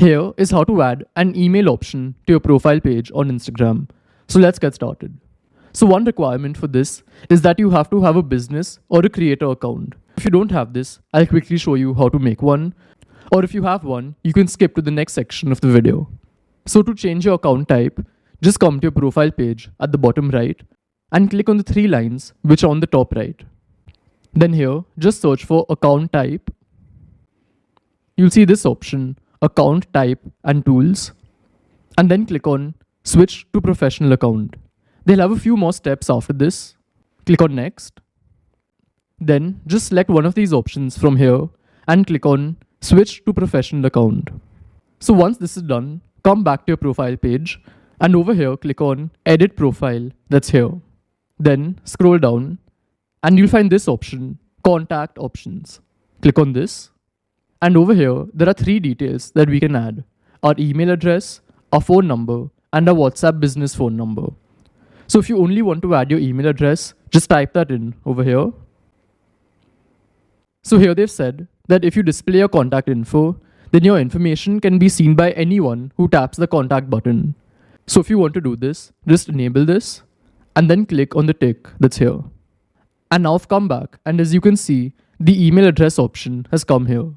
Here is how to add an email option to your profile page on Instagram. So let's get started. So one requirement for this is that you have to have a business or a creator account. If you don't have this, I'll quickly show you how to make one. Or if you have one, you can skip to the next section of the video. So to change your account type, just come to your profile page at the bottom right and click on the three lines which are on the top right. Then here, just search for account type. You'll see this option, account type and tools, and then click on switch to professional account. They'll have a few more steps after this. Click on next. Then just select one of these options from here and click on switch to professional account. So once this is done, come back to your profile page and over here click on edit profile, that's here. Then scroll down and you'll find this option, contact options. Click on this. And over here, there are three details that we can add: our email address, our phone number, and our WhatsApp business phone number. So if you only want to add your email address, just type that in over here. So here they've said that if you display your contact info, then your information can be seen by anyone who taps the contact button. So if you want to do this, just enable this and then click on the tick that's here. And now I've come back, and as you can see, the email address option has come here.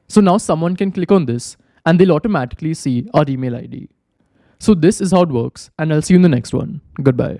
So now someone can click on this and they'll automatically see our email ID. So this is how it works, and I'll see you in the next one. Goodbye.